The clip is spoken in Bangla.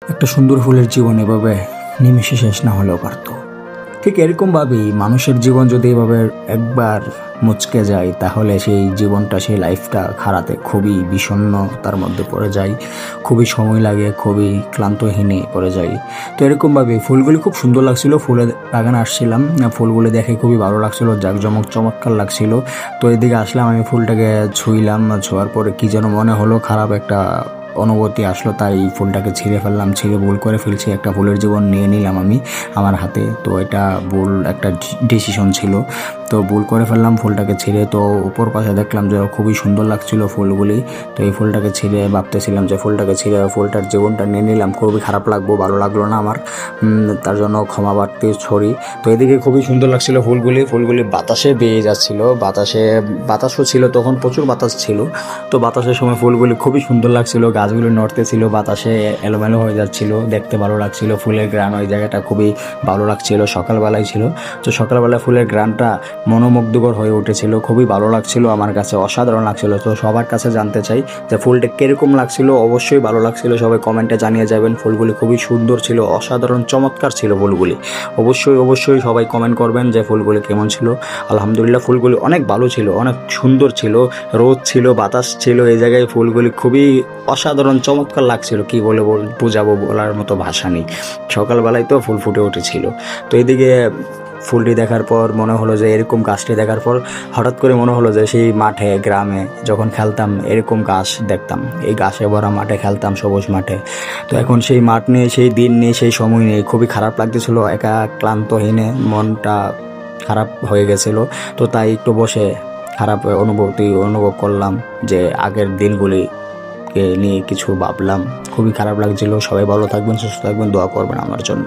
একটা সুন্দর ফুলের জীবন এভাবে নিমেষে শেষ না হলেও পারত। ঠিক এরকমভাবেই মানুষের জীবন যদি এভাবে একবার মুচকে যায় তাহলে সেই জীবনটা, সেই লাইফটা খারাতে খুবই বিষণ্ণতার মধ্যে পড়ে যায়, খুবই সময় লাগে, খুবই ক্লান্তহীনে পড়ে যায়। তো এরকমভাবে ফুলগুলি খুব সুন্দর লাগছিল, ফুলের বাগানে আসছিলাম, ফুলগুলি দেখে খুবই ভালো লাগছিল, জাঁকজমক চমৎকার লাগছিল। তো এদিকে আসলাম, আমি ফুলটাকে ছুঁইলাম, ছোঁয়ার পরে কী যেন মনে হলো, খারাপ একটা অনুভূতি আসলো, তাই ফুলটাকে ছিঁড়ে ফেললাম। ছিঁড়ে ভুল করে ফেলছি, একটা ফুলের জীবন নিয়ে নিলাম আমি আমার হাতে। তো এটা ভুল একটা ডিসিশন ছিল, তো ভুল করে ফেললাম ফুলটাকে ছিঁড়ে। তো উপর পাশে দেখলাম যে খুবই সুন্দর লাগছিল ফুলগুলি, তো এই ফুলটাকে ছিঁড়ে ভাবতেছিলাম যে ফুলটাকে ছিঁড়ে ফুলটার জীবনটা নিয়ে নিলাম, খুবই খারাপ লাগবো, ভালো লাগলো না আমার, তার জন্য ক্ষমা প্রার্থী ছড়ি। তো এদিকে খুবই সুন্দর লাগছিল ফুলগুলি বাতাসে বেয়ে যাচ্ছিল, বাতাসও ছিল, তখন প্রচুর বাতাস ছিল। তো বাতাসের সময় ফুলগুলি খুবই সুন্দর লাগছিল, গাছগুলি নড়তেছিল, বাতাসে এলোমেলো হয়ে যাচ্ছিল, দেখতে ভালো লাগছিল। ফুলের গ্রান ওই জায়গাটা খুবই ভালো লাগছিল, সকালবেলায় ছিল। তো সকালবেলায় ফুলের গ্রানটা মনোমুগ্ধকর হয়ে উঠেছিল, খুবই ভালো লাগছিল আমার কাছে, অসাধারণ লাগছিল। তো সবার কাছে জানতে চাই যে ফুলটা কীরকম লাগছিল, অবশ্যই ভালো লাগছিল, সবাই কমেন্টে জানিয়ে যাবেন। ফুলগুলি খুবই সুন্দর ছিল, অসাধারণ চমৎকার ছিল ফুলগুলি। অবশ্যই সবাই কমেন্ট করবেন যে ফুলগুলি কেমন ছিল। আলহামদুলিল্লাহ, ফুলগুলি অনেক ভালো ছিল, অনেক সুন্দর ছিল, রোদ ছিল, বাতাস ছিল, এই জায়গায় ফুলগুলি খুবই অসাধারণ চমৎকার লাগছিল। কি বলে বোঝাবো, বলার মতো ভাষা নেই। সকালবেলায় তো ফুল ফুটে উঠেছিল। তো এদিকে ফুলটি দেখার পর মনে হলো যে, এরকম গাছটি দেখার পর হঠাৎ করে মনে হলো যে সেই মাঠে, গ্রামে যখন খেলতাম এরকম গাছ দেখতাম, এই গাছে ভরা মাঠে খেলতাম, সবুজ মাঠে। তো এখন সেই মাঠ নেই, সেই দিন নেই, সেই সময় নেই, খুবই খারাপ লাগতেছিল, একা ক্লান্তহীনে মনটা খারাপ হয়ে গেছিলো। তো তাই একটু বসে খারাপ অনুভব করলাম, যে আগের দিনগুলিকে নিয়ে কিছু ভাবলাম, খুবই খারাপ লাগছিল। সবাই ভালো থাকবেন, সুস্থ থাকবেন, দোয়া করবেন আমার জন্য।